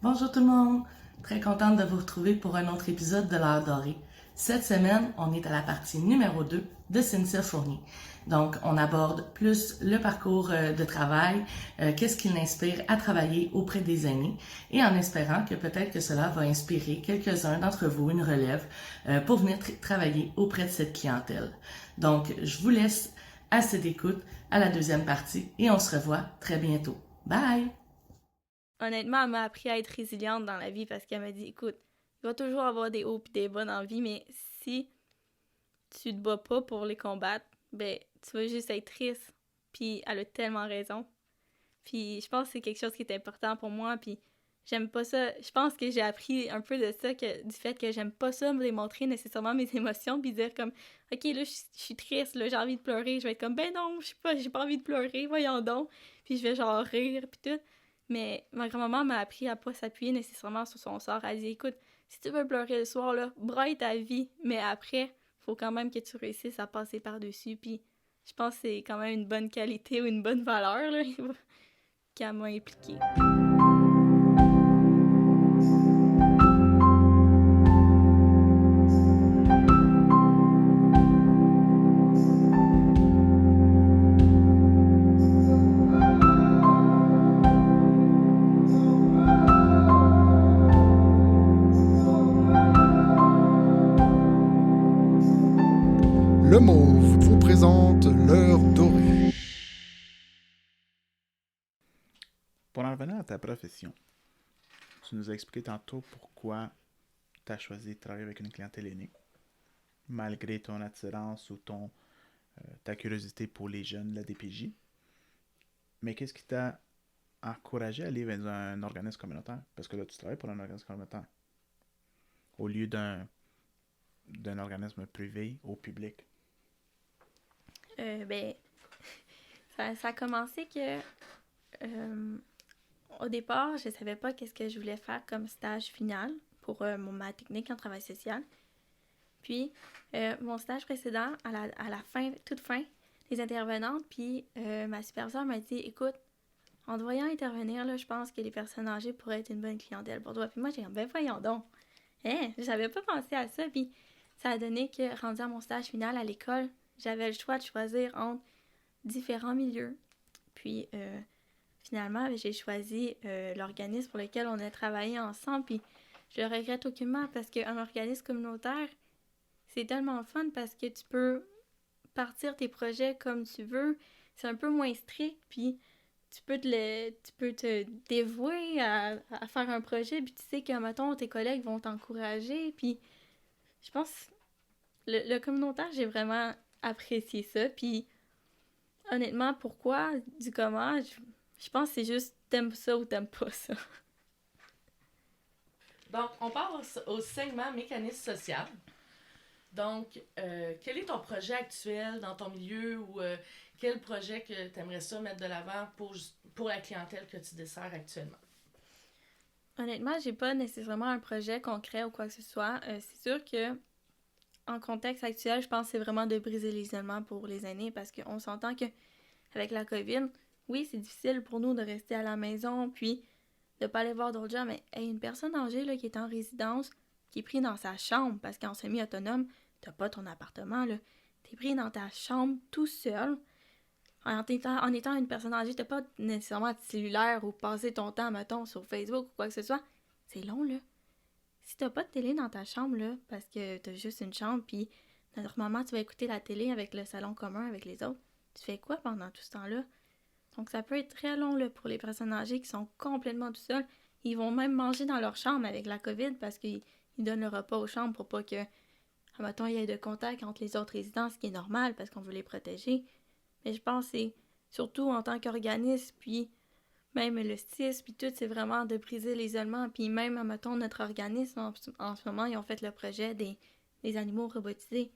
Bonjour tout le monde! Très contente de vous retrouver pour un autre épisode de l'Heure dorée. Cette semaine, on est à la partie numéro 2 de Cynthia Fournier. Donc, on aborde plus le parcours de travail, qu'est-ce qui l'inspire à travailler auprès des aînés, et en espérant que peut-être que cela va inspirer quelques-uns d'entre vous, une relève, pour venir travailler auprès de cette clientèle. Donc, je vous laisse assez d'écoute à la deuxième partie et on se revoit très bientôt. Bye! Honnêtement, elle m'a appris à être résiliente dans la vie parce qu'elle m'a dit, écoute, il va toujours avoir des hauts et des bas dans la vie, mais si tu te bats pas pour les combattre, ben, tu vas juste être triste. Puis elle a tellement raison. Puis je pense que c'est quelque chose qui est important pour moi, puis j'aime pas ça. Je pense que j'ai appris un peu de ça, du fait que j'aime pas ça, me démontrer nécessairement mes émotions, puis dire comme, ok, là, je suis triste, là, j'ai envie de pleurer. Je vais être comme, ben non, je sais pas, j'ai pas envie de pleurer, voyons donc. Puis je vais genre rire, puis tout. Mais ma grand-maman m'a appris à pas s'appuyer nécessairement sur son sort. Elle dit, écoute, si tu veux pleurer le soir, là, braille ta vie, mais après, faut quand même que tu réussisses à passer par-dessus, puis je pense que c'est quand même une bonne qualité ou une bonne valeur, là, qu'elle m'a impliquée. Le Mauve vous présente l'heure dorée. Pour en revenir à ta profession, tu nous as expliqué tantôt pourquoi tu as choisi de travailler avec une clientèle aînée, malgré ton attirance ou ta curiosité pour les jeunes de la DPJ. Mais qu'est-ce qui t'a encouragé à aller vers un organisme communautaire? Parce que là, tu travailles pour un organisme communautaire, au lieu d'un organisme privé au public. Ben, ça a commencé que au départ, je savais pas qu'est-ce que je voulais faire comme stage final pour ma technique en travail social. Puis, mon stage précédent, à la fin, toute fin, les intervenantes, puis ma superviseure m'a dit, écoute, en te voyant intervenir, là, je pense que les personnes âgées pourraient être une bonne clientèle pour toi. Puis moi, j'ai dit, ben voyons donc. Hein, j'avais pas pensé à ça. Puis ça a donné que, rendu à mon stage final à l'école, j'avais le choix de choisir entre différents milieux. Puis finalement, j'ai choisi l'organisme pour lequel on a travaillé ensemble. Puis je le regrette aucunement parce qu'un organisme communautaire, c'est tellement fun parce que tu peux partir tes projets comme tu veux. C'est un peu moins strict. Puis tu peux te dévouer à faire un projet. Puis tu sais que, mettons, tes collègues vont t'encourager. Puis je pense le communautaire, j'ai vraiment apprécié ça. Puis honnêtement, pourquoi, du comment, je pense que c'est juste t'aimes ça ou t'aimes pas ça. Donc, on part au segment mécanisme social. Donc, quel est ton projet actuel dans ton milieu ou quel projet que tu aimerais ça mettre de l'avant pour la clientèle que tu desserres actuellement? Honnêtement, j'ai pas nécessairement un projet concret ou quoi que ce soit. C'est sûr que en contexte actuel, je pense que c'est vraiment de briser l'isolement pour les aînés parce qu'on s'entend que avec la COVID, oui, c'est difficile pour nous de rester à la maison puis de pas aller voir d'autres gens, mais hey, une personne âgée là, qui est en résidence, qui est prise dans sa chambre parce qu'en semi-autonome, t'as pas ton appartement, là. T'es pris dans ta chambre tout seul. En étant une personne âgée, t'as pas nécessairement de cellulaire ou passer ton temps, mettons, sur Facebook ou quoi que ce soit. C'est long, là. Si t'as pas de télé dans ta chambre, là, parce que t'as juste une chambre, puis normalement, tu vas écouter la télé avec le salon commun avec les autres, tu fais quoi pendant tout ce temps-là? Donc, ça peut être très long là, pour les personnes âgées qui sont complètement tout seuls. Ils vont même manger dans leur chambre avec la COVID parce qu'ils donnent le repas aux chambres pour pas que, admettons, il y ait de contact entre les autres résidents, ce qui est normal parce qu'on veut les protéger. Mais je pense que c'est surtout en tant qu'organisme, puis même le STIS, puis tout, c'est vraiment de briser l'isolement. Puis même, admettons, notre organisme, en ce moment, ils ont fait le projet des animaux robotisés.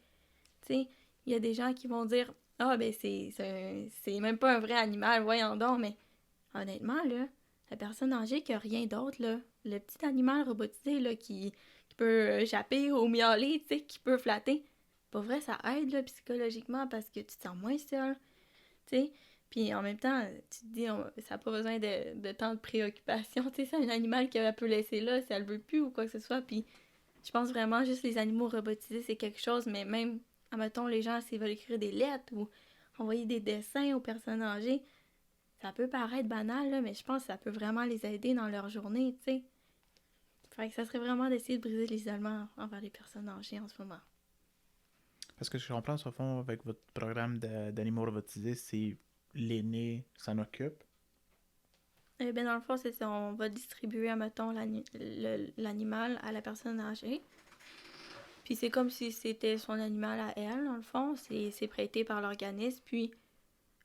Tu sais, il y a des gens qui vont dire ah, ben, c'est même pas un vrai animal, voyons donc, mais honnêtement, là, la personne âgée qui a rien d'autre, là, le petit animal robotisé, là, qui peut japper ou miauler, tu sais, qui peut flatter, pour vrai, ça aide, là, psychologiquement, parce que tu te sens moins seul, tu sais. Puis en même temps, tu te dis, ça n'a pas besoin de tant de préoccupation. Tu sais, c'est un animal qu'elle peut laisser là si elle veut plus ou quoi que ce soit. Puis je pense vraiment juste les animaux robotisés, c'est quelque chose, mais même, admettons, les gens, s'ils veulent écrire des lettres ou envoyer des dessins aux personnes âgées, ça peut paraître banal, là, mais je pense que ça peut vraiment les aider dans leur journée, tu sais. Fait que ça serait vraiment d'essayer de briser l'isolement envers les personnes âgées en ce moment. Parce que je comprends, au fond, avec votre programme d'animaux robotisés, c'est l'aîné s'en occupe. Ben dans le fond, c'est ça. On va distribuer, admettons, l'animal à la personne âgée. Puis c'est comme si c'était son animal à elle, dans le fond. C'est prêté par l'organisme. Puis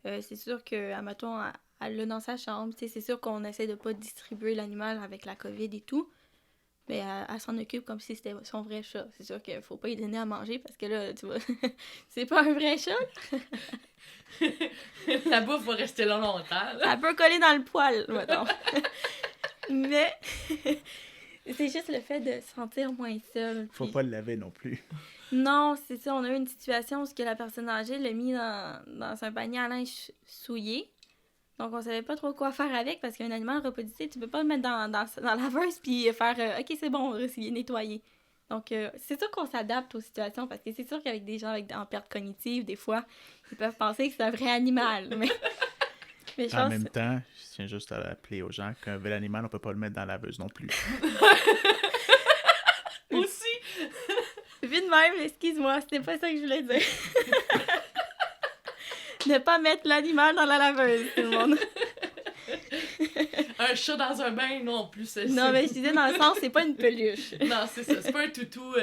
c'est sûr que, admettons, elle l'a dans sa chambre. C'est sûr qu'on essaie de pas distribuer l'animal avec la COVID et tout. Mais elle s'en occupe comme si c'était son vrai chat. C'est sûr qu'il faut pas lui donner à manger parce que là, tu vois, c'est pas un vrai chat. La bouffe va rester là longtemps. Elle peut coller dans le poil, mettons. Mais c'est juste le fait de se sentir moins seule. Faut pas le laver non plus. Non, c'est ça. On a eu une situation où la personne âgée l'a mis dans un panier à linge souillé. Donc, on savait pas trop quoi faire avec parce qu'un animal reproductif, tu peux pas le mettre dans la laveuse puis faire OK, c'est bon, c'est nettoyé. Donc, c'est sûr qu'on s'adapte aux situations parce que c'est sûr qu'avec des gens en perte cognitive, des fois, ils peuvent penser que c'est un vrai animal. Mais je pense... En même temps, je tiens juste à rappeler aux gens qu'un vrai animal, on peut pas le mettre dans la laveuse non plus. Aussi! Vu de même, excuse-moi, c'était pas ça que je voulais dire. Ne pas mettre l'animal dans la laveuse, tout le monde. Un chat dans un bain, non plus. Non, mais je disais dans le sens, c'est pas une peluche. Non, c'est ça. C'est pas un toutou.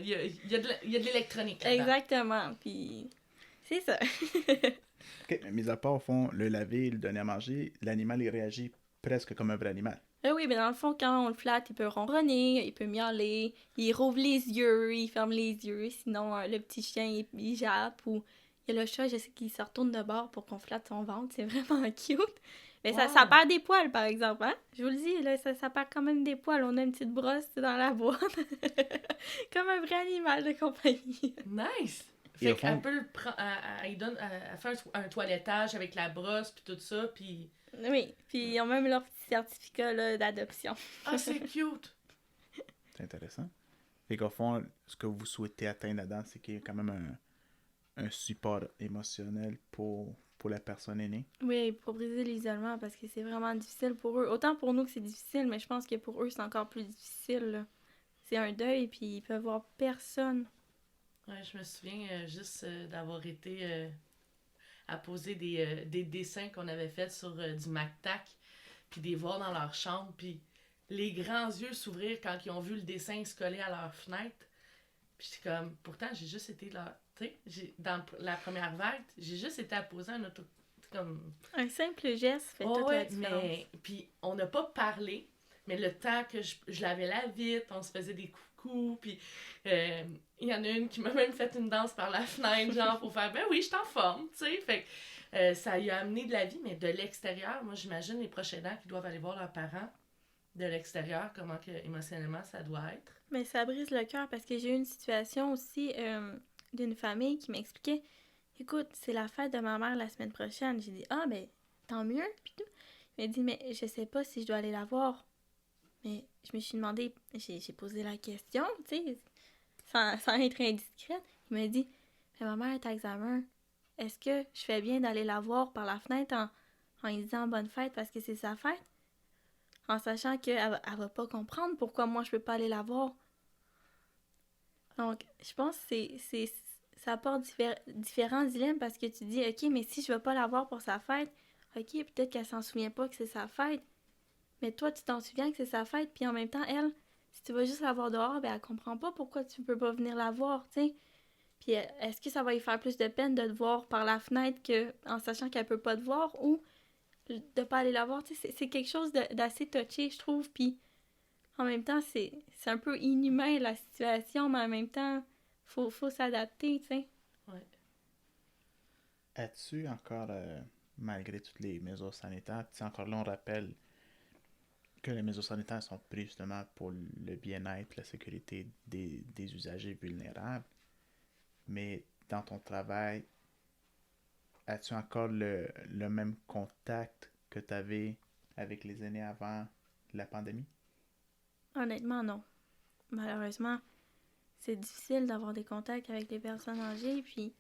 Il y a de l'électronique là-dedans. Exactement. Puis, c'est ça. OK, mais mis à part, au fond, le laver, le donner à manger, l'animal, il réagit presque comme un vrai animal. Oui, mais dans le fond, quand on le flatte, il peut ronronner, il peut miauler, il rouvre les yeux, il ferme les yeux. Sinon, le petit chien, il jappe. Ou il y a le chat, je sais qu'il se retourne de bord pour qu'on flatte son ventre. C'est vraiment cute. Mais Wow. ça perd des poils, par exemple, hein? Je vous le dis, là, ça perd quand même des poils. On a une petite brosse dans la boîte. Comme un vrai animal de compagnie. Nice! Et Fait au fond- qu'elle peut le prendre, elle fait un toilettage avec la brosse puis tout ça, puis... Oui, puis ils ont même leur petit certificat là, d'adoption. Ah, c'est cute! C'est intéressant. Fait qu'au fond, ce que vous souhaitez atteindre là-dedans, c'est qu'il y ait quand même un support émotionnel pour la personne aînée. Oui, pour briser l'isolement, parce que c'est vraiment difficile pour eux. Autant pour nous que c'est difficile, mais je pense que pour eux, c'est encore plus difficile. Là. C'est un deuil, puis ils peuvent voir personne. Ouais, je me souviens juste d'avoir été à poser des dessins qu'on avait faits sur du MacTac, puis des voir dans leur chambre, puis les grands yeux s'ouvrir quand ils ont vu le dessin se coller à leur fenêtre. Puis j'étais comme, pourtant, j'ai juste été là, tu sais, dans la première vague, j'ai juste été à poser un auto... comme... Un simple geste fait toute la différence. Mais... Puis on n'a pas parlé, mais le temps que je lavais la vitre, on se faisait des coucous, puis il y en a une qui m'a même fait une danse par la fenêtre, genre pour faire « Ben oui, je suis en forme », tu sais. Fait que ça lui a amené de la vie, mais de l'extérieur, moi j'imagine les prochains aidants qui doivent aller voir leurs parents de l'extérieur, comment que émotionnellement ça doit être. Mais ça brise le cœur parce que j'ai eu une situation aussi d'une famille qui m'expliquait « Écoute, c'est la fête de ma mère la semaine prochaine. » J'ai dit « Ah, ben, tant mieux. » Puis tout. Il m'a dit « Mais je sais pas si je dois aller la voir. » Mais je me suis demandé, j'ai posé la question, tu sais, sans être indiscrète. Il m'a dit « Mais ma mère est à examen. Est-ce que je fais bien d'aller la voir par la fenêtre en lui disant bonne fête parce que c'est sa fête? » En sachant qu'elle va pas comprendre pourquoi moi je peux pas aller la voir. Donc, je pense que ça apporte différents dilemmes parce que tu dis, OK, mais si je vais pas la voir pour sa fête, OK, peut-être qu'elle s'en souvient pas que c'est sa fête. Mais toi, tu t'en souviens que c'est sa fête, puis en même temps, elle, si tu vas juste la voir dehors, ben elle comprend pas pourquoi tu peux pas venir la voir, tu sais. Puis est-ce que ça va lui faire plus de peine de te voir par la fenêtre en sachant qu'elle peut pas te voir ou de pas aller la voir, tu sais, c'est quelque chose d'assez touché, je trouve, puis en même temps, c'est un peu inhumain, la situation, mais en même temps, faut s'adapter, tu sais. Ouais. As-tu encore, malgré toutes les mesures sanitaires, tu sais, encore là, on rappelle que les mesures sanitaires sont prises justement pour le bien-être, la sécurité des usagers vulnérables, mais dans ton travail, as-tu encore le même contact que tu avais avec les aînés avant la pandémie? Honnêtement, non. Malheureusement, c'est difficile d'avoir des contacts avec les personnes âgées, puis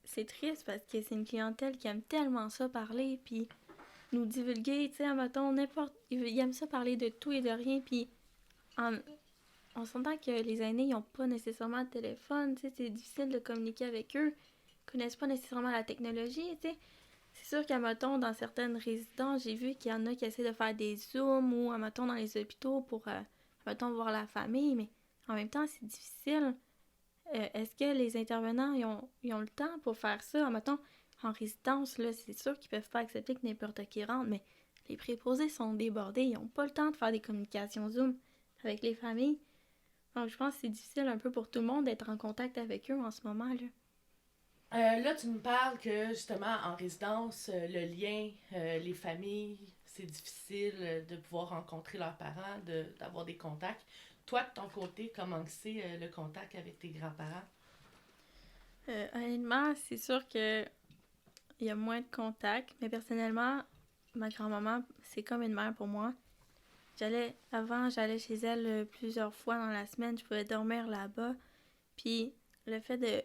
c'est triste parce que c'est une clientèle qui aime tellement ça parler, puis nous divulguer, tu sais, admettons, n'importe... Ils aiment ça parler de tout et de rien, puis on s'entend que les aînés, ils n'ont pas nécessairement de téléphone, tu sais, c'est difficile de communiquer avec eux, ils connaissent pas nécessairement la technologie, tu sais. C'est sûr qu'admettons, dans certaines résidences, j'ai vu qu'il y en a qui essaient de faire des zooms ou, admettons, dans les hôpitaux pour, admettons, voir la famille, mais en même temps, c'est difficile. Est-ce que les intervenants, ils ont le temps pour faire ça? Admettons, en résidence, là, c'est sûr qu'ils peuvent pas accepter que n'importe qui rentre, mais les préposés sont débordés, ils n'ont pas le temps de faire des communications Zoom avec les familles. Donc, je pense que c'est difficile un peu pour tout le monde d'être en contact avec eux en ce moment, là. Là, tu me parles que justement en résidence, le lien, les familles, c'est difficile de pouvoir rencontrer leurs parents, d'avoir des contacts. Toi, de ton côté, comment c'est le contact avec tes grands-parents? Honnêtement, c'est sûr que il y a moins de contacts, mais personnellement, ma grand-maman, c'est comme une mère pour moi. Avant, j'allais chez elle plusieurs fois dans la semaine, je pouvais dormir là-bas. Puis le fait de...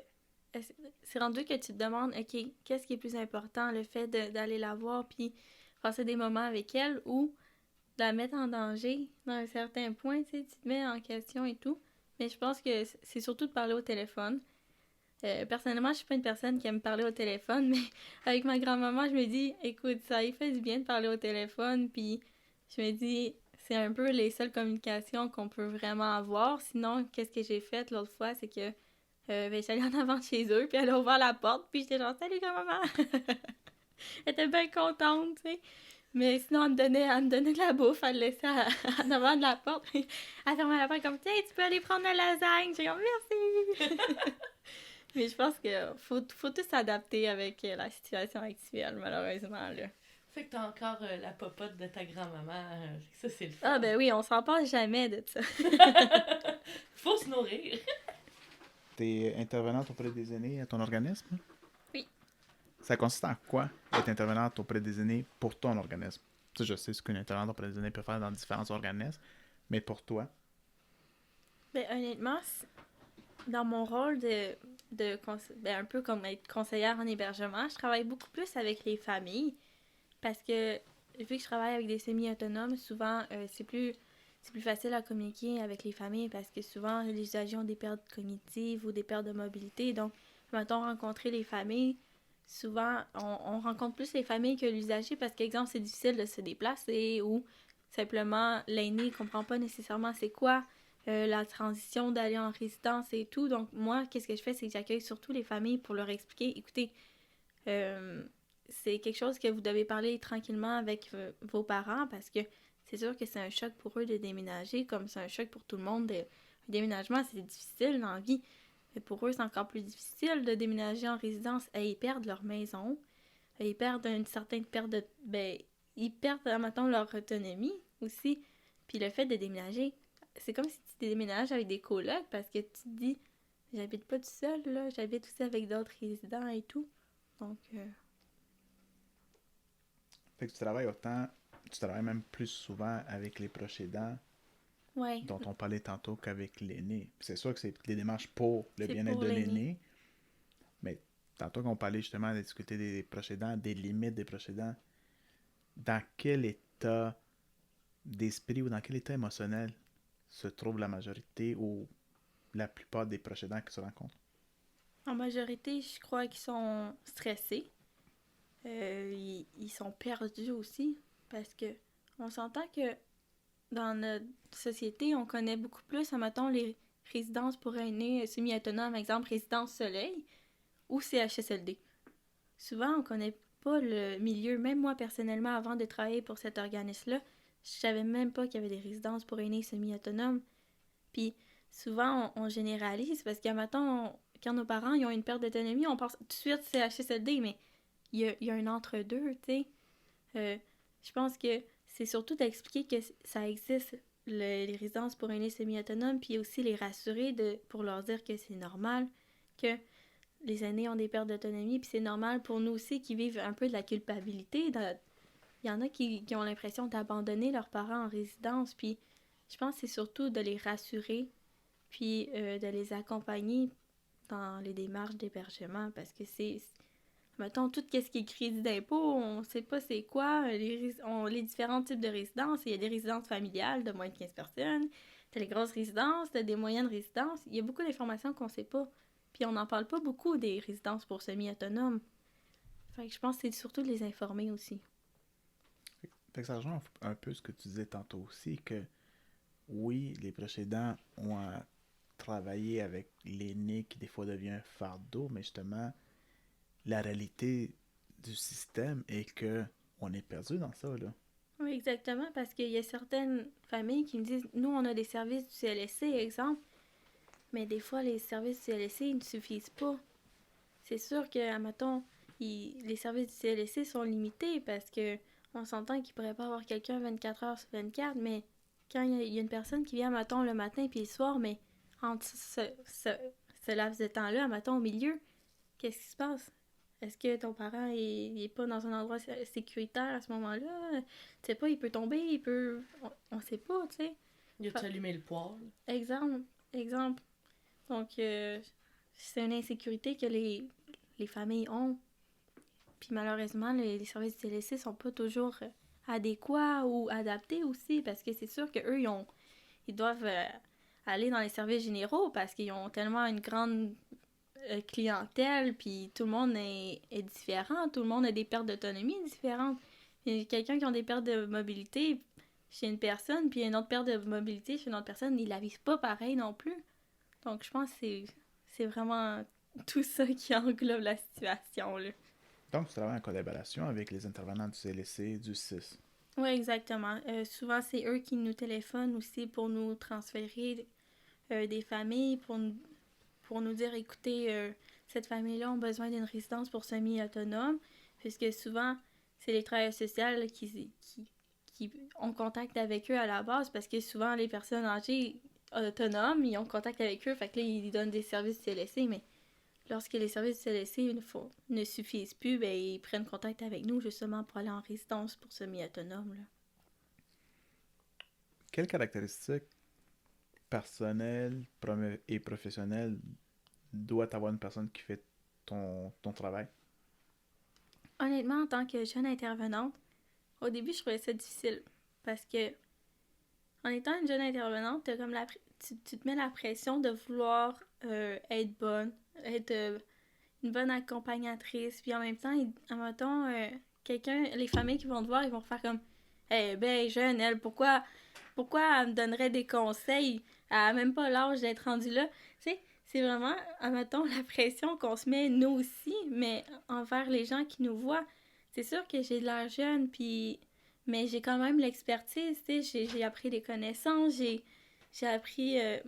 C'est rendu que tu te demandes, OK, qu'est-ce qui est plus important? Le fait d'aller la voir puis passer des moments avec elle ou de la mettre en danger dans un certain point, tu sais, tu te mets en question et tout. Mais je pense que c'est surtout de parler au téléphone. Personnellement, je suis pas une personne qui aime parler au téléphone, mais avec ma grand-maman, je me dis, écoute, ça y fait du bien de parler au téléphone, puis je me dis, c'est un peu les seules communications qu'on peut vraiment avoir. Sinon, qu'est-ce que j'ai fait l'autre fois, c'est que j'allais en avant de chez eux, puis elle a ouvert la porte, puis j'étais genre, salut grand-maman! Elle était bien contente, tu sais. Mais sinon, elle me donnait de la bouffe, elle le laissait en avant de la porte. Elle fermait la porte comme, tiens, tu peux aller prendre la lasagne. J'ai comme, merci! Mais je pense qu'il faut tout s'adapter avec la situation actuelle, malheureusement, là. Fait que t'as encore la popote de ta grand-maman. Ça, c'est le fun. Ah, ben oui, on s'en passe jamais de ça. Faut se nourrir. T'es intervenante auprès des aînés à ton organisme? Oui. Ça consiste en quoi être intervenante auprès des aînés pour ton organisme? Tu sais, je sais ce qu'une intervenante auprès des aînés peut faire dans différents organismes, mais pour toi? Ben, honnêtement, dans mon rôle un peu comme être conseillère en hébergement, je travaille beaucoup plus avec les familles parce que vu que je travaille avec des semi-autonomes, souvent c'est plus facile à communiquer avec les familles parce que souvent les usagers ont des pertes cognitives ou des pertes de mobilité. Donc, mettons rencontrer les familles, souvent on rencontre plus les familles que l'usager parce qu'exemple, c'est difficile de se déplacer ou simplement l'aîné ne comprend pas nécessairement c'est quoi la transition d'aller en résidence et tout. Donc, moi, qu'est-ce que je fais, c'est que j'accueille surtout les familles pour leur expliquer, écoutez, c'est quelque chose que vous devez parler tranquillement avec vos parents parce que c'est sûr que c'est un choc pour eux de déménager, comme c'est un choc pour tout le monde. Un déménagement, c'est difficile dans la vie. Mais pour eux, c'est encore plus difficile de déménager en résidence. Et ils perdent leur maison. Ils perdent une certaine perte de... Ben, ils perdent, admettons, leur autonomie aussi. Puis le fait de déménager, c'est comme si tu déménages avec des colocs parce que tu te dis, j'habite pas tout seul, là. J'habite aussi avec d'autres résidents et tout. Donc... Fait que tu travailles même plus souvent avec les proches aidants ouais. dont on parlait tantôt qu'avec l'aîné. C'est sûr que c'est des démarches pour le C'est bien-être pour de l'aîné. l'aîné, mais tantôt qu'on parlait justement de discuter des proches aidants, des limites des proches aidants, dans quel état d'esprit ou dans quel état émotionnel se trouve la majorité ou la plupart des proches aidants qui se rencontrent? En majorité, je crois qu'ils sont stressés. Ils sont perdus aussi parce que on s'entend que dans notre société, on connaît beaucoup plus, admettons, les résidences pour aînés semi-autonomes, exemple Résidence Soleil ou CHSLD. Souvent, on connaît pas le milieu. Même moi, personnellement, avant de travailler pour cet organisme-là, je savais même pas qu'il y avait des résidences pour aînés semi-autonomes. Puis souvent, on généralise parce qu'admettons, quand nos parents ils ont une perte d'autonomie, on pense tout de suite CHSLD, mais il y a un entre-deux, tu sais. Je pense que c'est surtout d'expliquer que ça existe, les résidences pour aînés semi-autonomes, puis aussi les rassurer pour leur dire que c'est normal, que les aînés ont des pertes d'autonomie, puis c'est normal pour nous aussi qui vivent un peu de la culpabilité. Il y en a qui ont l'impression d'abandonner leurs parents en résidence, puis je pense que c'est surtout de les rassurer, puis de les accompagner dans les démarches d'hébergement, parce que mettons, tout ce qui est crédit d'impôt, on sait pas c'est quoi, les différents types de résidences. Il y a des résidences familiales de moins de 15 personnes, t'as les grosses résidences, t'as des moyennes résidences. Il y a beaucoup d'informations qu'on sait pas. Puis on n'en parle pas beaucoup des résidences pour semi-autonomes. Fait que je pense que c'est surtout de les informer aussi. Fait que ça rejoint un peu ce que tu disais tantôt aussi, que oui, les proches aidants ont à travailler avec l'aîné qui des fois devient un fardeau, mais justement, la réalité du système est que on est perdu dans ça, là. Oui, exactement, parce qu'il y a certaines familles qui me disent, nous, on a des services du CLSC, exemple, mais des fois, les services du CLSC, ils ne suffisent pas. C'est sûr que, admettons, les services du CLSC sont limités parce que on s'entend qu'il pourrait pas avoir quelqu'un 24 heures sur 24, mais quand il y a une personne qui vient, admettons, le matin puis le soir, mais entre ce laps de temps-là, admettons, au milieu, qu'est-ce qui se passe? Est-ce que ton parent est pas dans un endroit sécuritaire à ce moment-là? Tu sais pas, il peut tomber, il peut... On sait pas, tu sais. Il a-tu allumé le poêle? Exemple. Donc, c'est une insécurité que les familles ont. Puis malheureusement, les services du CLSC sont pas toujours adéquats ou adaptés aussi, parce que c'est sûr qu'eux, ils doivent aller dans les services généraux parce qu'ils ont tellement une grande clientèle, puis tout le monde est différent, tout le monde a des pertes d'autonomie différentes. Il y a quelqu'un qui a des pertes de mobilité chez une personne, puis une autre perte de mobilité chez une autre personne, ils la vivent pas pareil non plus. Donc je pense que c'est vraiment tout ça qui englobe la situation, là. Donc, tu travailles en collaboration avec les intervenants du CLSC, du CIS. Oui, exactement. Souvent, c'est eux qui nous téléphonent aussi pour nous transférer des familles, pour nous dire, écoutez, cette famille-là a besoin d'une résidence pour semi-autonome, puisque souvent, c'est les travailleurs sociaux qui ont contact avec eux à la base, parce que souvent, les personnes âgées autonomes, ils ont contact avec eux, fait que là, ils donnent des services CLSC, mais lorsque les services CLSC ne suffisent plus, ben, ils prennent contact avec nous, justement, pour aller en résidence pour semi-autonome, là. Quelles caractéristiques personnelles et professionnelles doit avoir une personne qui fait ton travail? Honnêtement, en tant que jeune intervenante, au début, je trouvais ça difficile. Parce que, en étant une jeune intervenante, t'as comme tu te mets la pression de vouloir être bonne, être une bonne accompagnatrice. Puis en même temps, admettons, les familles qui vont te voir, ils vont faire comme ben, jeune, elle, pourquoi elle me donnerait des conseils? Elle a même pas l'âge d'être rendue là. Tu sais, c'est vraiment, admettons, la pression qu'on se met nous aussi, mais envers les gens qui nous voient. C'est sûr que j'ai de l'air jeune, mais j'ai quand même l'expertise, tu sais, j'ai appris des connaissances, j'ai appris à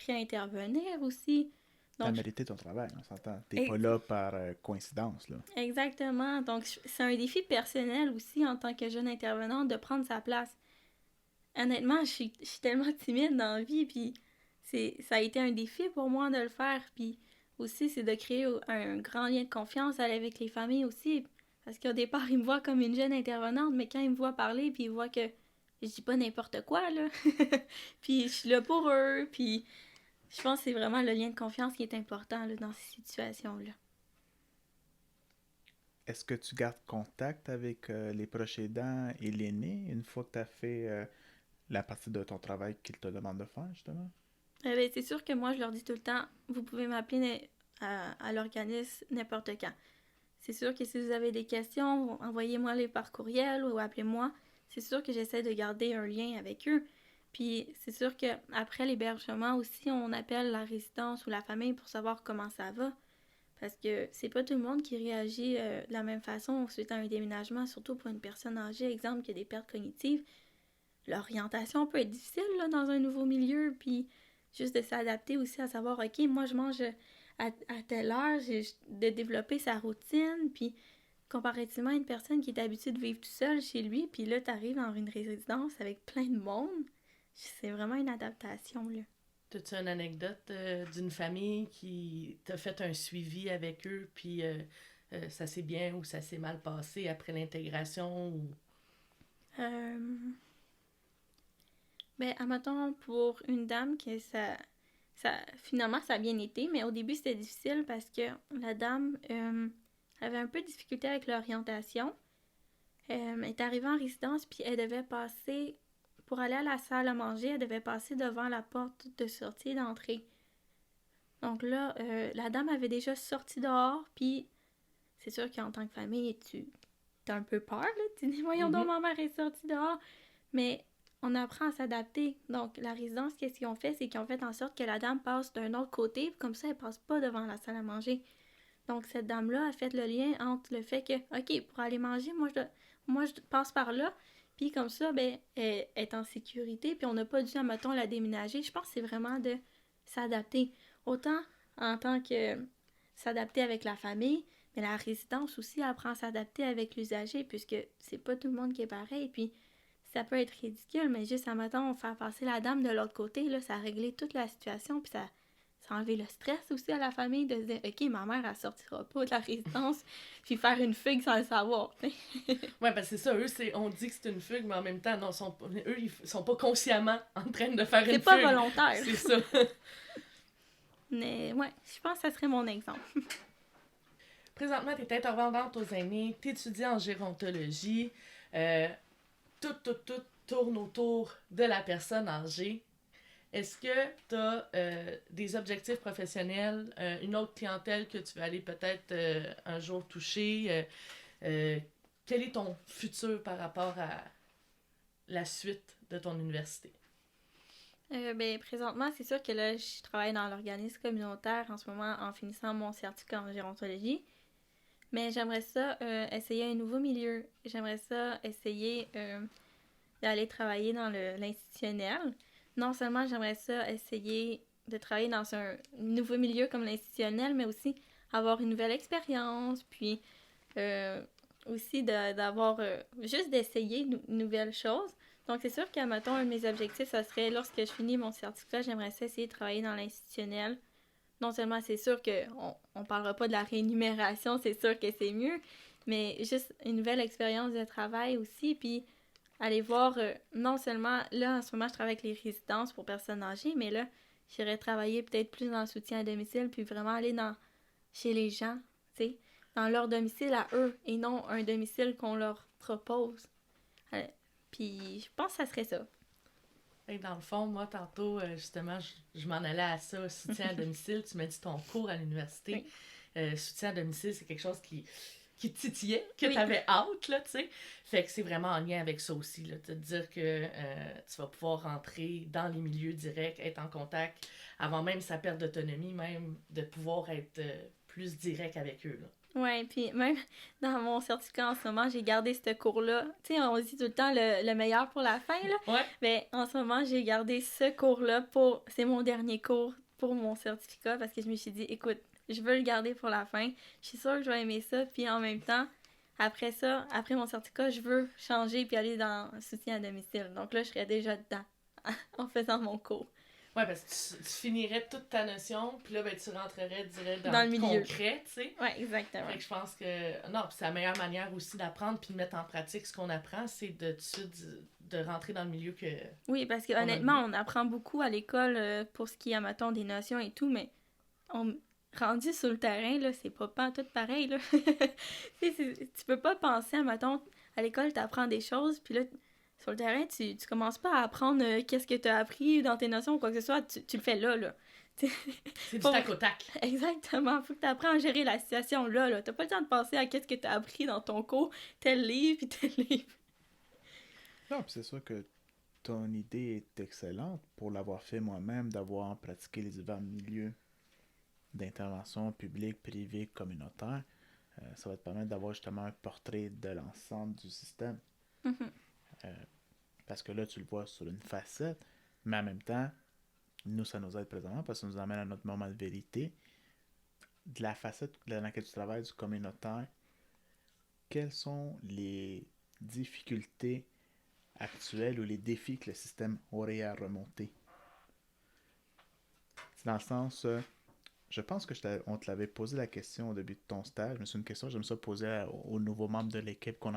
intervenir aussi. T'as Donc, mérité ton travail, on s'entend. T'es pas là par coïncidence, là. Exactement. Donc, c'est un défi personnel aussi en tant que jeune intervenante de prendre sa place. Honnêtement, je suis tellement timide dans la vie, puis ça a été un défi pour moi de le faire. Puis aussi, c'est de créer un grand lien de confiance avec les familles aussi. Parce qu'au départ, ils me voient comme une jeune intervenante, mais quand ils me voient parler, puis ils voient que je dis pas n'importe quoi, là. Puis je suis là pour eux, puis je pense que c'est vraiment le lien de confiance qui est important là, dans ces situations-là. Est-ce que tu gardes contact avec les proches aidants et l'aîné une fois que tu as fait la partie de ton travail qu'ils te demandent de faire, justement? Ben, c'est sûr que moi, je leur dis tout le temps, vous pouvez m'appeler à l'organisme n'importe quand. C'est sûr que si vous avez des questions, envoyez-moi-les par courriel ou appelez-moi. C'est sûr que j'essaie de garder un lien avec eux. Puis c'est sûr qu'après l'hébergement aussi, on appelle la résidence ou la famille pour savoir comment ça va. Parce que c'est pas tout le monde qui réagit de la même façon suite à un déménagement, surtout pour une personne âgée, exemple, qui a des pertes cognitives. L'orientation peut être difficile là, dans un nouveau milieu, puis juste de s'adapter aussi à savoir, ok, moi je mange à telle heure, de développer sa routine, puis comparativement à une personne qui est habituée de vivre tout seul chez lui, puis là, t'arrives dans une résidence avec plein de monde, c'est vraiment une adaptation, là. As-tu une anecdote d'une famille qui t'a fait un suivi avec eux, puis ça s'est bien ou ça s'est mal passé après l'intégration? Ou... Ben, admettons, pour une dame, que finalement, ça a bien été, mais au début, c'était difficile parce que la dame avait un peu de difficulté avec l'orientation. Elle est arrivée en résidence, puis elle devait passer, pour aller à la salle à manger, elle devait passer devant la porte de sortie et d'entrée. Donc là, la dame avait déjà sorti dehors, puis c'est sûr qu'en tant que famille, t'as un peu peur, là. Tu dis, voyons donc, ma mère est sortie dehors. Mais on apprend à s'adapter. Donc, la résidence, qu'est-ce qu'ils ont fait? C'est qu'ils ont fait en sorte que la dame passe d'un autre côté, comme ça, elle passe pas devant la salle à manger. Donc, cette dame-là a fait le lien entre le fait que, OK, pour aller manger, moi, je passe par là, puis comme ça, ben, elle est en sécurité, puis on n'a pas dû, admettons, la déménager. Je pense que c'est vraiment de s'adapter. Autant en tant que s'adapter avec la famille, mais la résidence aussi apprend à s'adapter avec l'usager, puisque c'est pas tout le monde qui est pareil, puis ça peut être ridicule, mais juste, admettons, faire passer la dame de l'autre côté, là, ça a réglé toute la situation, puis ça a enlevé le stress aussi à la famille de se dire, OK, ma mère, elle sortira pas de la résidence, puis faire une fugue sans le savoir. Ouais, ben c'est ça, eux, on dit que c'est une fugue, mais en même temps, non, eux, ils sont pas consciemment en train de faire une fugue. C'est pas volontaire. C'est ça. Mais ouais, je pense que ça serait mon exemple. Présentement, tu es intervenante aux aînés, tu étudies en gérontologie, tout tourne autour de la personne âgée. Est-ce que tu as des objectifs professionnels, une autre clientèle que tu veux aller peut-être un jour toucher? Quel est ton futur par rapport à la suite de ton université? Ben, présentement, c'est sûr que là, je travaille dans l'organisme communautaire en ce moment en finissant mon certificat en gérontologie. Mais j'aimerais ça essayer un nouveau milieu. J'aimerais ça essayer d'aller travailler dans l'institutionnel. Non seulement j'aimerais ça essayer de travailler dans un nouveau milieu comme l'institutionnel, mais aussi avoir une nouvelle expérience, puis aussi d'avoir juste d'essayer une nouvelle chose. Donc c'est sûr qu'à mettons, un de mes objectifs, ça serait lorsque je finis mon certificat, j'aimerais ça essayer de travailler dans l'institutionnel. Non seulement c'est sûr qu'on ne parlera pas de la rémunération, c'est sûr que c'est mieux, mais juste une nouvelle expérience de travail aussi, puis aller voir, non seulement, là, en ce moment, je travaille avec les résidences pour personnes âgées, mais là, j'irais travailler peut-être plus dans le soutien à domicile, puis vraiment aller chez les gens, tu sais, dans leur domicile à eux, et non un domicile qu'on leur propose. Puis je pense que ça serait ça. Et dans le fond, moi, tantôt, justement, je m'en allais à ça, soutien à domicile. Tu m'as dit ton cours à l'université. Oui. Soutien à domicile, c'est quelque chose qui titillait, que tu avais hâte, là, tu sais. Fait que c'est vraiment en lien avec ça aussi, là, de te dire que tu vas pouvoir rentrer dans les milieux directs, être en contact, avant même sa perte d'autonomie, même de pouvoir être plus direct avec eux, là. Ouais, puis même dans mon certificat en ce moment, j'ai gardé ce cours-là. Tu sais, on dit tout le temps le meilleur pour la fin, là. Ouais. Mais en ce moment, j'ai gardé ce cours-là c'est mon dernier cours pour mon certificat parce que je me suis dit, écoute, je veux le garder pour la fin. Je suis sûre que je vais aimer ça. Puis en même temps, après ça, après mon certificat, je veux changer puis aller dans le soutien à domicile. Donc là, je serais déjà dedans en faisant mon cours. Ouais, parce que tu finirais toute ta notion, puis là, ben, tu rentrerais direct dans le milieu concret, tu sais. Ouais, exactement. Fait que je pense que... Non, puis c'est la meilleure manière aussi d'apprendre puis de mettre en pratique ce qu'on apprend, c'est de tout de suite de rentrer dans le milieu que... Oui, parce que honnêtement, on apprend beaucoup à l'école pour ce qui est, mettons, des notions et tout, mais rendu sur le terrain, là, c'est pas tout pareil, là. Tu peux pas penser, mettons, à l'école, t'apprends des choses, puis là... Sur le terrain, tu commences pas à apprendre qu'est-ce que tu as appris dans tes notions ou quoi que ce soit. Tu le fais là. C'est du tac au tac. Exactement. Faut que tu apprennes à gérer la situation là. T'as pas le temps de penser à qu'est-ce que tu as appris dans ton cours, tel livre puis tel livre. Non, puis c'est sûr que ton idée est excellente pour l'avoir fait moi-même, d'avoir pratiqué les divers milieux d'intervention publique, privée, communautaire. Ça va te permettre d'avoir justement un portrait de l'ensemble du système. Mm-hmm. Parce que là, tu le vois sur une facette, mais en même temps, nous, ça nous aide présentement parce que ça nous amène à notre moment de vérité. De la facette dans laquelle tu travailles, du communautaire, quelles sont les difficultés actuelles ou les défis que le système aurait à remonter? Dans le sens, je pense que on te l'avait posé la question au début de ton stage, mais c'est une question que j'aime ça poser aux nouveaux membres de l'équipe qu'on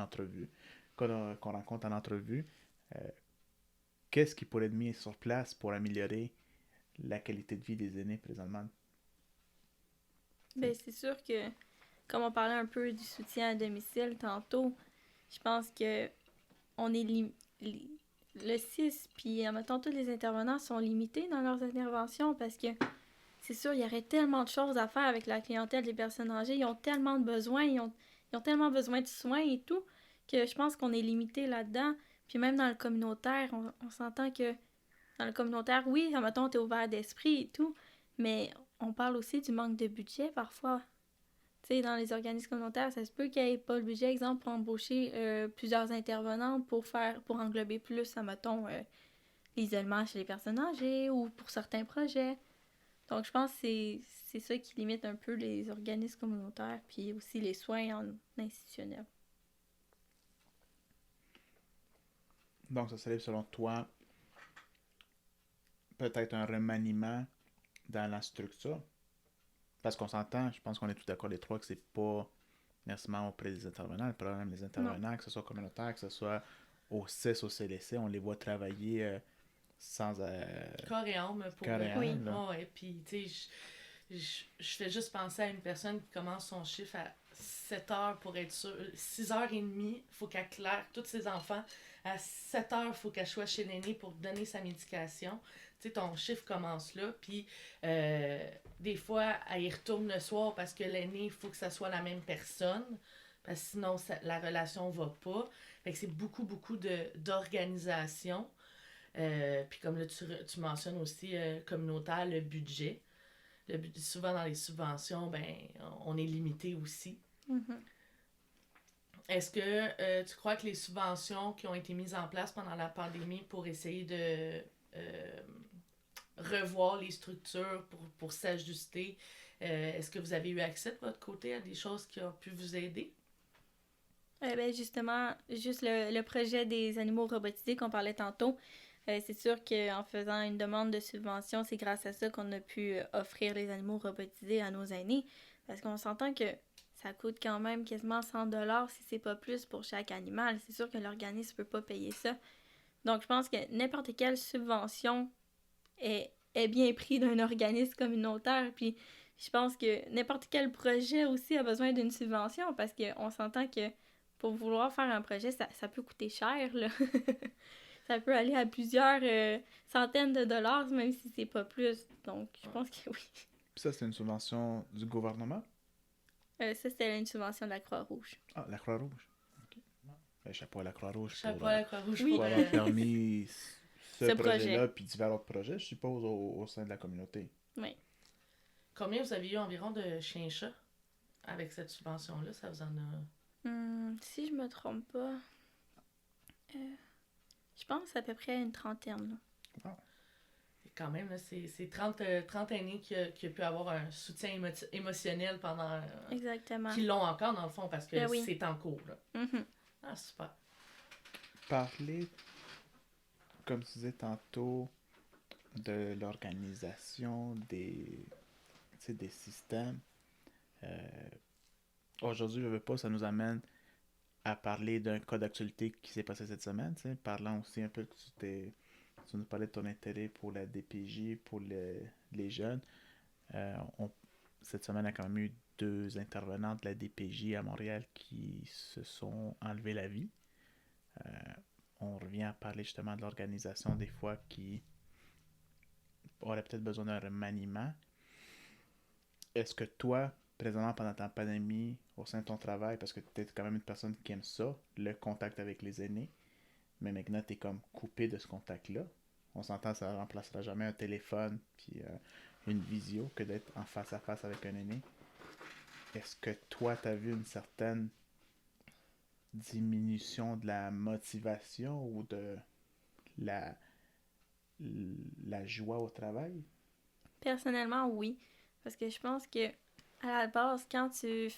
rencontre en entrevue. Euh, Qu'est-ce qui pourrait être mis sur place pour améliorer la qualité de vie des aînés présentement? Ben, c'est sûr que, comme on parlait un peu du soutien à domicile tantôt, je pense que on est le 6, puis admettons, tous les intervenants sont limités dans leurs interventions parce que c'est sûr, il y aurait tellement de choses à faire avec la clientèle des personnes âgées. Ils ont tellement de besoins, ils ont tellement besoin de soins et tout, que je pense qu'on est limité là-dedans. Puis même dans le communautaire, on s'entend que dans le communautaire, oui, admettons, t'es ouvert d'esprit et tout, mais on parle aussi du manque de budget parfois. Tu sais, dans les organismes communautaires, ça se peut qu'il n'y ait pas le budget, exemple, pour embaucher plusieurs intervenants pour englober plus, admettons, l'isolement chez les personnes âgées ou pour certains projets. Donc, je pense que c'est ça qui limite un peu les organismes communautaires, puis aussi les soins institutionnels. Donc, ça serait selon toi peut-être un remaniement dans la structure. Parce qu'on s'entend, je pense qu'on est tous d'accord les trois que c'est pas nécessairement auprès des intervenants. Le problème des intervenants, que ce soit communautaire, que ce soit au CIS, au CLSC, on les voit travailler sans... corps et âme pour... corps et âme, là. Oh, et puis, tu sais, je fais juste penser à une personne qui commence son chiffre à 7 heures pour être sûre. 6h30, il faut qu'elle claire tous ses enfants. À 7 heures, il faut qu'elle soit chez l'aîné pour donner sa médication. Tu sais, ton chiffre commence là, puis des fois, elle y retourne le soir parce que l'aîné, il faut que ça soit la même personne, parce que sinon, la relation va pas. Fait que c'est beaucoup, beaucoup d'organisation. Puis comme là, tu mentionnes aussi communautaire, le budget. Souvent dans les subventions, ben on est limité aussi. Mm-hmm. Est-ce que tu crois que les subventions qui ont été mises en place pendant la pandémie pour essayer de revoir les structures pour s'ajuster, est-ce que vous avez eu accès de votre côté à des choses qui ont pu vous aider? Ben justement, juste le projet des animaux robotisés qu'on parlait tantôt, c'est sûr qu'en faisant une demande de subvention, c'est grâce à ça qu'on a pu offrir les animaux robotisés à nos aînés. Parce qu'on s'entend que ça coûte quand même quasiment 100$ si c'est pas plus pour chaque animal. C'est sûr que l'organisme ne peut pas payer ça. Donc je pense que n'importe quelle subvention est bien prise d'un organisme communautaire. Puis je pense que n'importe quel projet aussi a besoin d'une subvention parce qu'on s'entend que pour vouloir faire un projet, ça peut coûter cher, là. Ça peut aller à plusieurs centaines de dollars, même si c'est pas plus. Donc, je pense que oui. Puis ça, c'est une subvention du gouvernement? Ça, c'était une subvention de la Croix-Rouge. Ah, la Croix-Rouge. OK. Ben, chapeau à la Croix-Rouge Chapeau à la Croix-Rouge oui. pour avoir permis ce projet. projet-là, puis divers autres projets, je suppose, au sein de la communauté. Oui. Combien vous avez eu environ de chiens-chats avec cette subvention-là? Ça vous en a... Si je me trompe pas, je pense à peu près une trentaine. Là. Wow. Quand même, là, c'est 30 aînés qui a pu avoir un soutien émotionnel pendant... Exactement. Qui l'ont encore, dans le fond, parce que Ben oui. c'est en cours. Là. Mm-hmm. Ah, super. Parler, comme tu disais tantôt, de l'organisation des systèmes. Aujourd'hui, je veux pas, ça nous amène à parler d'un cas d'actualité qui s'est passé cette semaine, parlant aussi un peu que tu nous parlais de ton intérêt pour la DPJ, pour les jeunes. Cette semaine, il y a quand même eu 2 intervenants de la DPJ à Montréal qui se sont enlevés la vie. On revient à parler justement de l'organisation des fois qui aurait peut-être besoin d'un remaniement. Est-ce que toi, présentement pendant ta pandémie, au sein de ton travail, parce que tu es quand même une personne qui aime ça, le contact avec les aînés, mais maintenant tu es comme coupé de ce contact-là. On s'entend, ça ne remplacera jamais un téléphone puis une visio que d'être en face à face avec un aîné. Est-ce que toi, tu as vu une certaine diminution de la motivation ou de la joie au travail? Personnellement, oui. Parce que je pense que à la base, quand tu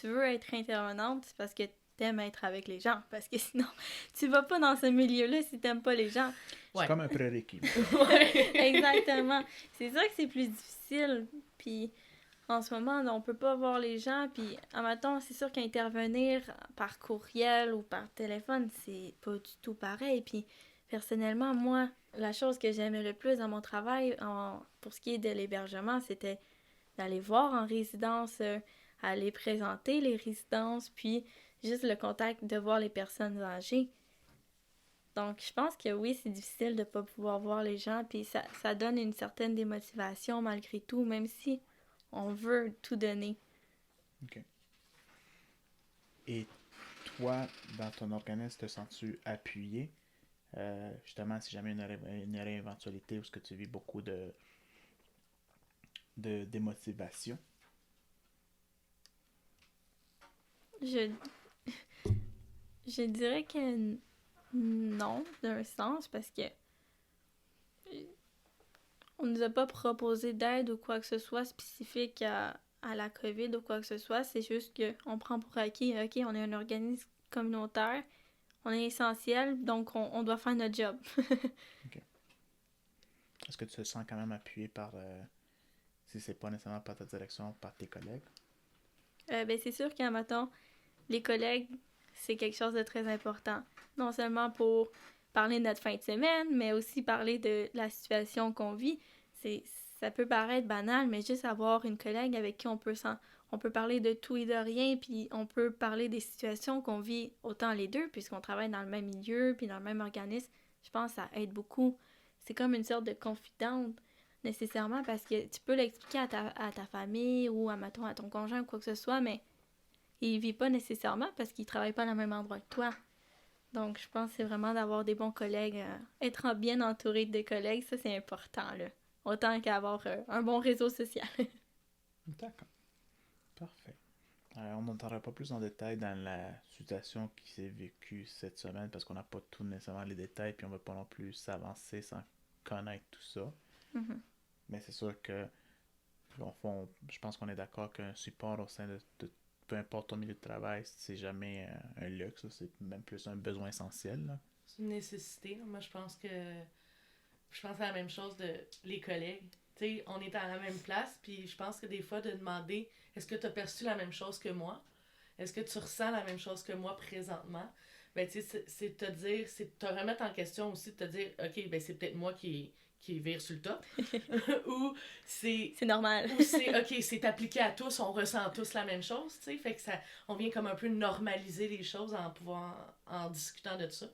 veux être intervenante, c'est parce que t'aimes être avec les gens. Parce que sinon, tu vas pas dans ce milieu-là si t'aimes pas les gens. C'est comme un prérequis. Exactement. C'est sûr que c'est plus difficile. Puis en ce moment, on peut pas voir les gens. Puis admettons, c'est sûr qu'intervenir par courriel ou par téléphone, c'est pas du tout pareil. Puis personnellement, moi, la chose que j'aimais le plus dans mon travail, pour ce qui est de l'hébergement, c'était d'aller voir en résidence, aller présenter les résidences, puis juste le contact de voir les personnes âgées. Donc, je pense que oui, c'est difficile de ne pas pouvoir voir les gens, puis ça donne une certaine démotivation malgré tout, même si on veut tout donner. OK. Et toi, dans ton organisme, te sens-tu appuyé? Justement, si jamais une éventualité où ce que tu vis beaucoup de démotivation? Je, je dirais que non, d'un sens, parce que on nous a pas proposé d'aide ou quoi que ce soit spécifique à la COVID ou quoi que ce soit. C'est juste qu'on prend pour acquis, OK, on est un organisme communautaire, on est essentiel, donc on doit faire notre job. OK. Est-ce que tu te sens quand même appuyé par, si c'est pas nécessairement par ta direction, par tes collègues? Ben c'est sûr qu'à matin, les collègues, c'est quelque chose de très important. Non seulement pour parler de notre fin de semaine, mais aussi parler de la situation qu'on vit. C'est, ça peut paraître banal, mais juste avoir une collègue avec qui on peut parler de tout et de rien, puis on peut parler des situations qu'on vit autant les deux, puisqu'on travaille dans le même milieu, puis dans le même organisme. Je pense que ça aide beaucoup. C'est comme une sorte de confidente, nécessairement, parce que tu peux l'expliquer à ta famille ou mettons, à ton conjoint ou quoi que ce soit, mais il vit pas nécessairement parce qu'il travaille pas dans le même endroit que toi. Donc, je pense que c'est vraiment d'avoir des bons collègues. Être bien entouré de collègues, ça, c'est important, là. Autant qu'avoir un bon réseau social. D'accord. Parfait. On n'entrera pas plus en détail dans la situation qui s'est vécue cette semaine parce qu'on n'a pas tout nécessairement les détails puis on ne va pas non plus s'avancer sans connaître tout ça. Mm-hmm. Mais c'est sûr que, au fond, je pense qu'on est d'accord qu'un support au sein de peu importe ton milieu de travail, c'est jamais un luxe, c'est même plus un besoin essentiel. Là. C'est une nécessité. Moi, je pense à la même chose de les collègues. Tu sais, on est à la même place, puis je pense que des fois, de demander est-ce que tu as perçu la même chose que moi? Est-ce que tu ressens la même chose que moi présentement? Ben, tu sais, c'est te dire, c'est te remettre en question aussi, de te dire, OK, ben, c'est peut-être moi qui vire sur le top. Ou c'est. C'est normal. Ou c'est, OK, c'est appliqué à tous, on ressent tous la même chose, tu sais. Fait que ça, on vient comme un peu normaliser les choses en discutant de ça.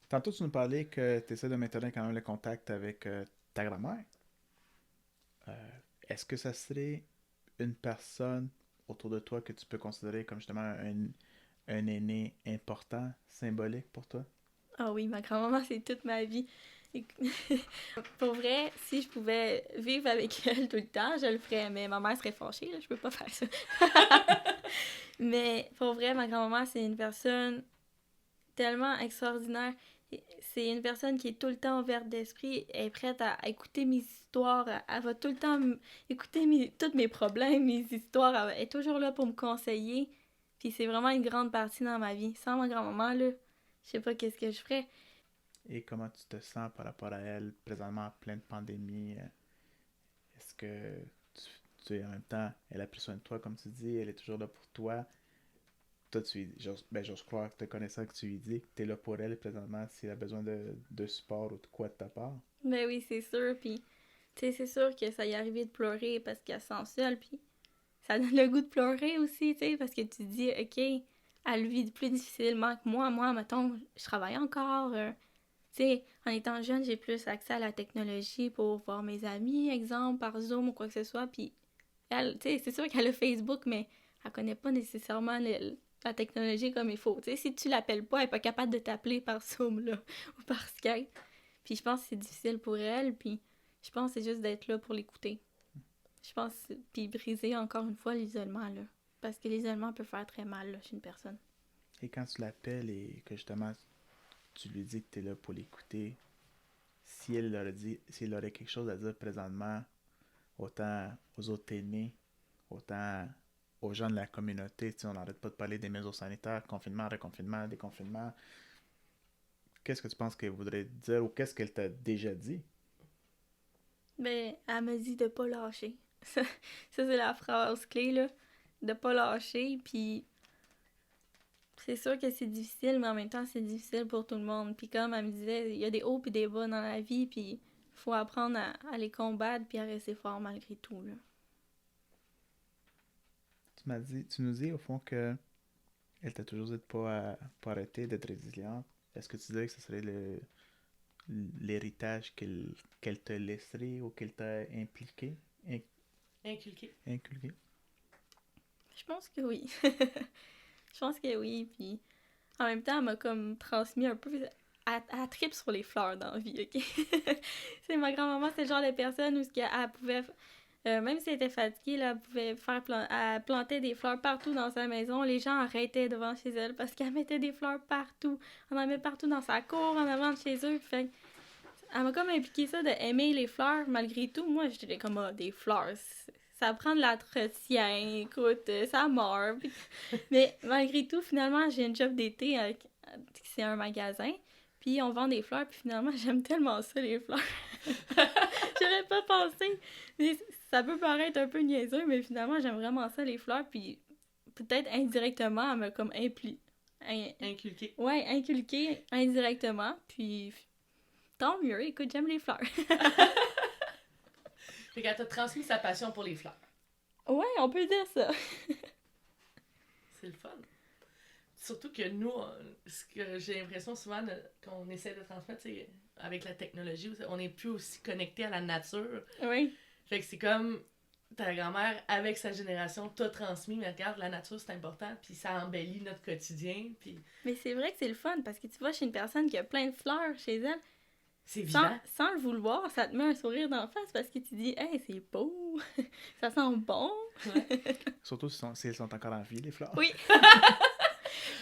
Tantôt, tu nous parlais que tu essaies de maintenir quand même le contact avec ta grand-mère. Est-ce que ça serait une personne autour de toi que tu peux considérer comme justement un aîné important, symbolique pour toi? Ah oui, ma grand-maman, c'est toute ma vie. Pour vrai, si je pouvais vivre avec elle tout le temps, je le ferais. Mais ma mère serait fâchée, là, je peux pas faire ça. Mais pour vrai, ma grand-maman, c'est une personne tellement extraordinaire. C'est une personne qui est tout le temps ouverte d'esprit, elle est prête à écouter mes histoires, elle va tout le temps écouter tous mes problèmes, mes histoires, elle est toujours là pour me conseiller. Puis c'est vraiment une grande partie dans ma vie. Sans ma grand-maman, là, je sais pas qu'est-ce que je ferais. Et comment tu te sens par rapport à elle, présentement en pleine pandémie? Est-ce que tu es en même temps, elle a pris soin de toi, comme tu dis, elle est toujours là pour toi? Toi, j'ose croire que te connaissant que tu lui dis que tu es là pour elle présentement s'il a besoin de support ou de quoi de ta part. Ben oui, c'est sûr. Puis, tu sais, c'est sûr que ça y est arrivé de pleurer parce qu'elle se sent seule. Puis, ça donne le goût de pleurer aussi, tu sais, parce que tu dis, OK, elle vit plus difficilement que moi. Moi, mettons, je travaille encore. Tu sais, en étant jeune, j'ai plus accès à la technologie pour voir mes amis, exemple, par Zoom ou quoi que ce soit. Puis, elle, tu sais, c'est sûr qu'elle a Facebook, mais elle connaît pas nécessairement la technologie comme il faut. Tu sais, si tu l'appelles pas, elle est pas capable de t'appeler par Zoom, là, ou par Skype. Puis je pense que c'est difficile pour elle, puis je pense que c'est juste d'être là pour l'écouter. Je pense, puis briser encore une fois l'isolement, là. Parce que l'isolement peut faire très mal, là, chez une personne. Et quand tu l'appelles et que justement tu lui dis que tu es là pour l'écouter, si elle s'il aurait quelque chose à dire présentement, autant aux autres aînés, autant aux gens de la communauté, on n'arrête pas de parler des mesures sanitaires, confinement, reconfinement, déconfinement. qu'est-ce que tu penses qu'elle voudrait dire ou qu'est-ce qu'elle t'a déjà dit? Ben, elle me dit de pas lâcher. Ça, c'est la phrase clé, là. De pas lâcher, puis c'est sûr que c'est difficile, mais en même temps, c'est difficile pour tout le monde. Puis comme elle me disait, il y a des hauts et des bas dans la vie, puis faut apprendre à les combattre puis à rester fort malgré tout, là. Tu nous dis au fond que elle t'a toujours dit de pas arrêter d'être résiliente. Est-ce que tu dirais que ce serait l'héritage qu'elle te laisserait ou qu'elle t'a impliqué? Inculqué. Inculqué? Je pense que oui. Je pense que oui, puis en même temps, elle m'a comme transmis un peu... Elle tripe sur les fleurs dans la vie, OK? C'est ma grand-maman, c'est le genre de personne où elle pouvait... même si elle était fatiguée, là, elle pouvait elle plantait des fleurs partout dans sa maison. Les gens arrêtaient devant chez elle parce qu'elle mettait des fleurs partout. On en met partout dans sa cour, en avant de chez eux. Fait elle m'a comme impliqué ça de aimer les fleurs malgré tout. Moi, j'étais comme, des fleurs, ça prend de l'entretien, écoute, ça meurt. Mais malgré tout, finalement, j'ai une job d'été, c'est un magasin. Puis on vend des fleurs, puis finalement, j'aime tellement ça, les fleurs. J'aurais pas pensé. Mais ça peut paraître un peu niaiseux, mais finalement, j'aime vraiment ça, les fleurs. Puis peut-être indirectement, elle m'a comme Inculqué. Ouais, inculqué indirectement. Puis tant mieux, écoute, j'aime les fleurs. Fait qu'elle t'a transmis sa passion pour les fleurs. Ouais, on peut dire ça. C'est le fun. Surtout que nous, ce que j'ai l'impression souvent qu'on essaie de transmettre, c'est avec la technologie, on n'est plus aussi connecté à la nature. Oui. Fait que c'est comme ta grand-mère, avec sa génération, t'a transmis, mais regarde, la nature, c'est important, puis ça embellit notre quotidien, puis... Mais c'est vrai que c'est le fun, parce que tu vois, chez une personne qui a plein de fleurs chez elle, c'est vivant. Sans le vouloir, ça te met un sourire d'en face, parce que tu dis « Hey, c'est beau! Ça sent bon! Ouais. » Surtout si elles sont encore en vie, les fleurs. Oui!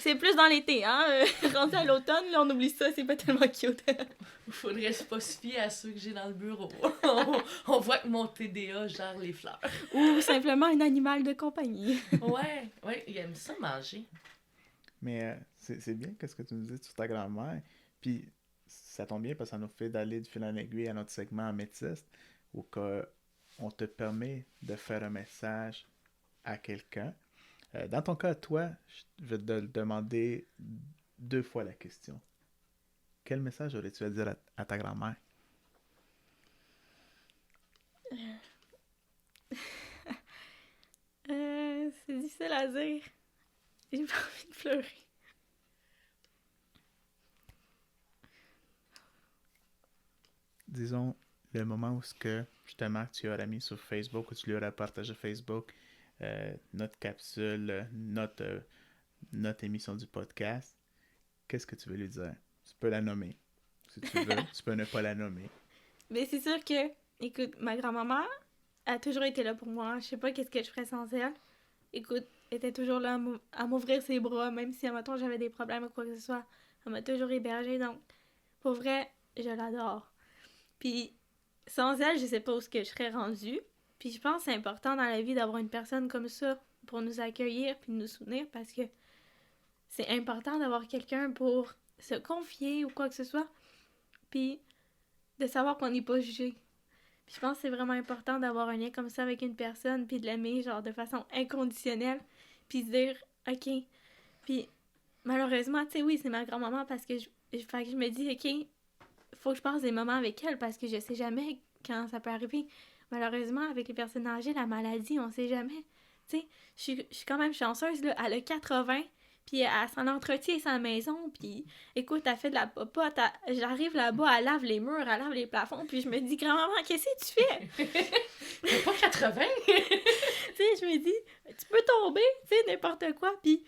C'est plus dans l'été, hein? Rendu à l'automne, là, on oublie ça, c'est pas tellement cute. Faudrait pas se fier à ceux que j'ai dans le bureau. on voit que mon TDA gère les fleurs. Ou simplement un animal de compagnie. Ouais, il aime ça manger. Mais c'est bien qu'est-ce que tu nous dis sur ta grand-mère. Puis ça tombe bien parce que ça nous fait d'aller de fil en aiguille à notre segment métiste où on te permet de faire un message à quelqu'un. Dans ton cas, toi, je vais te demander 2 fois la question. Quel message aurais-tu à dire à ta grand-mère? C'est difficile à dire. J'ai pas envie de pleurer. Disons, le moment où justement tu auras mis sur Facebook, où tu lui auras partagé Facebook notre capsule, notre émission du podcast, qu'est-ce que tu veux lui dire? Tu peux la nommer, si tu veux. Tu peux ne pas la nommer. Mais c'est sûr que, écoute, ma grand-maman a toujours été là pour moi. Je sais pas qu'est-ce que je ferais sans elle. Écoute, elle était toujours là à m'ouvrir ses bras, même si, admettons, j'avais des problèmes ou quoi que ce soit. Elle m'a toujours hébergée, donc, pour vrai, je l'adore. Puis, sans elle, je sais pas où je serais rendue. Puis je pense que c'est important dans la vie d'avoir une personne comme ça pour nous accueillir puis nous soutenir parce que c'est important d'avoir quelqu'un pour se confier ou quoi que ce soit. Puis de savoir qu'on n'est pas jugé. Puis je pense que c'est vraiment important d'avoir un lien comme ça avec une personne puis de l'aimer genre de façon inconditionnelle puis se dire OK. Puis malheureusement, tu sais, oui, c'est ma grand-maman parce que fait que je me dis OK, faut que je passe des moments avec elle parce que je sais jamais quand ça peut arriver. Malheureusement, avec les personnes âgées, la maladie, on sait jamais. Tu sais, je suis quand même chanceuse, là. Elle a 80, puis elle s'en entretient sa maison, puis écoute, elle fait de la popote. J'arrive là-bas, elle lave les murs, elle lave les plafonds, puis je me dis, grand-maman, qu'est-ce que tu fais? T'as pas 80? Tu sais, je me dis, tu peux tomber, tu sais, n'importe quoi, puis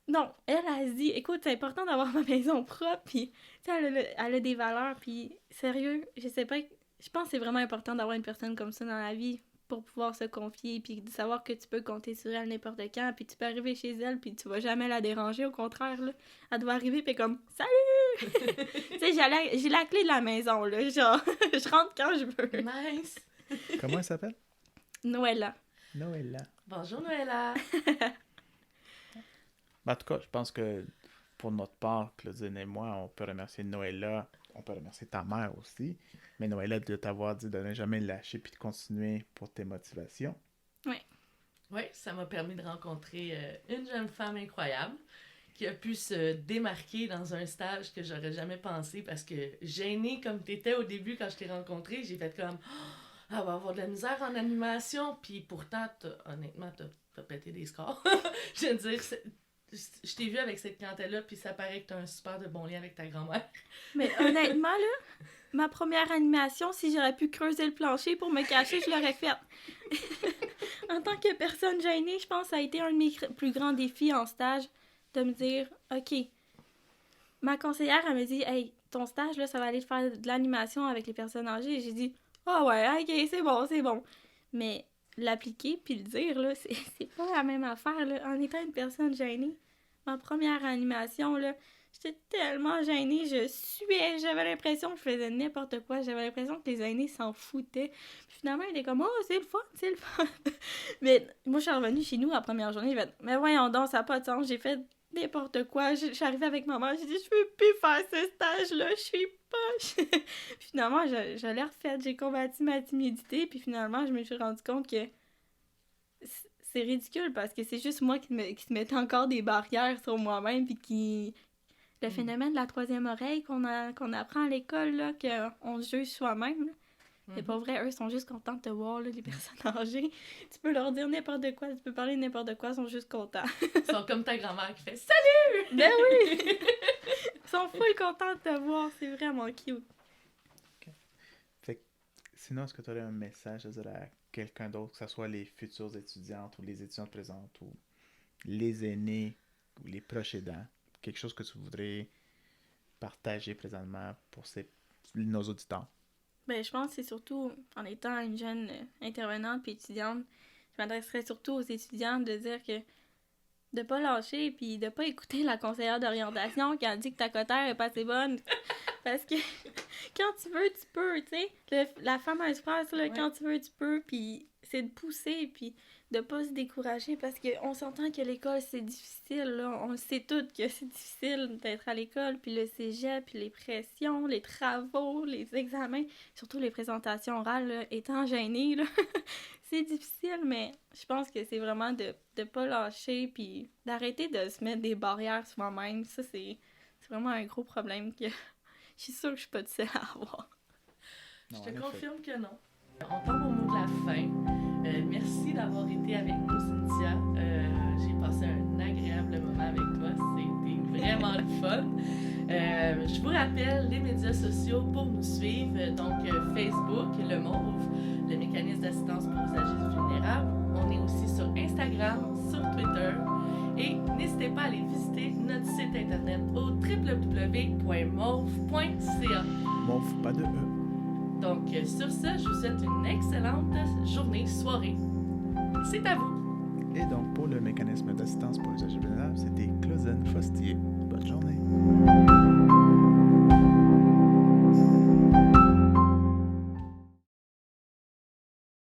non, elle se dit, écoute, c'est important d'avoir ma maison propre, puis tu sais, elle a des valeurs, puis sérieux, je sais pas... Je pense que c'est vraiment important d'avoir une personne comme ça dans la vie pour pouvoir se confier puis de savoir que tu peux compter sur elle n'importe quand puis tu peux arriver chez elle puis tu vas jamais la déranger, au contraire, là. Elle doit arriver puis comme « Salut! » Tu sais, j'ai la clé de la maison, là, genre, je rentre quand je veux. Nice! Comment elle s'appelle? Noëlla. Noëlla. Bonjour Noëlla! En tout cas, je pense que pour notre part, Claudine et moi, on peut remercier Noëlla, on peut remercier ta mère aussi, mais Noëlla de t'avoir dit de ne jamais lâcher puis de continuer pour tes motivations. Oui, ça m'a permis de rencontrer une jeune femme incroyable qui a pu se démarquer dans un stage que j'aurais jamais pensé parce que gênée comme t'étais au début quand je t'ai rencontrée, j'ai fait comme « Ah, elle va avoir de la misère en animation », puis pourtant, honnêtement, t'as pété des scores. Je veux dire, je t'ai vu avec cette clientèle-là, puis ça paraît que t'as un super de bon lien avec ta grand-mère. Mais honnêtement, là, ma première animation, si j'aurais pu creuser le plancher pour me cacher, je l'aurais faite. En tant que personne gênée, je pense que ça a été un de mes plus grands défis en stage, de me dire, OK, ma conseillère, elle me dit, hey, ton stage, là, ça va aller te faire de l'animation avec les personnes âgées. Et j'ai dit, ah ouais, OK, c'est bon. Mais l'appliquer puis le dire, là, c'est pas la même affaire, là. En étant une personne gênée, ma première animation, là, j'étais tellement gênée, je suais, j'avais l'impression que je faisais n'importe quoi, j'avais l'impression que les aînés s'en foutaient. Puis finalement, ils étaient comme « Oh, c'est le fun! » Mais moi, je suis revenue chez nous la première journée, j'ai fait « Mais voyons donc, ça n'a pas de sens, j'ai fait n'importe quoi. » Je suis arrivée avec maman, j'ai dit « Je veux plus faire ce stage-là, je suis poche! » Finalement, je l'ai refaite, j'ai combattu ma timidité, puis finalement, je me suis rendu compte que c'est ridicule parce que c'est juste moi qui se mettais encore des barrières sur moi-même, puis qui... Le phénomène de la troisième oreille qu'on apprend à l'école, là, qu'on se juge soi-même, là. C'est pas vrai, eux sont juste contents de te voir, là, les personnes âgées. Tu peux leur dire n'importe quoi, tu peux parler de n'importe quoi, ils sont juste contents. Ils sont comme ta grand-mère qui fait « Salut! » Ben oui! Ils sont full contents de te voir, c'est vraiment cute. Okay. Fait que, sinon, est-ce que tu aurais un message à dire à quelqu'un d'autre, que ce soit les futures étudiantes ou les étudiantes présentes ou les aînés ou les proches aidants? Quelque chose que tu voudrais partager présentement pour nos auditeurs? Ben, je pense que c'est surtout, en étant une jeune intervenante puis étudiante, je m'adresserais surtout aux étudiants de dire que de pas lâcher puis de pas écouter la conseillère d'orientation qui a dit que ta cotère est pas assez bonne. Parce que quand tu veux, tu peux, tu sais. La fameuse phrase, là, quand tu veux, tu peux, puis c'est de pousser, puis de pas se décourager, parce qu'on s'entend que l'école, c'est difficile, là. On le sait toutes que c'est difficile d'être à l'école, puis le cégep, puis les pressions, les travaux, les examens, surtout les présentations orales, là, étant gênée, là. C'est difficile, mais je pense que c'est vraiment de pas lâcher, puis d'arrêter de se mettre des barrières sur moi-même. Ça, c'est vraiment un gros problème que je suis sûre que je suis pas toute seule à avoir. Je te confirme que non. On tombe au mot de la fin. Merci d'avoir été avec nous, Cynthia. J'ai passé un agréable moment avec toi. C'était vraiment le fun. Je vous rappelle les médias sociaux pour nous suivre. Donc, Facebook, Le Mauve, le mécanisme d'assistance pour usagers vulnérables. On est aussi sur Instagram, sur Twitter. Et n'hésitez pas à aller visiter notre site internet au www.mauve.ca. Mauve, pas de E. Donc, sur ce, je vous souhaite une excellente journée, soirée. C'est à vous. Et donc, pour le mécanisme d'assistance pour l'usage vulnérable,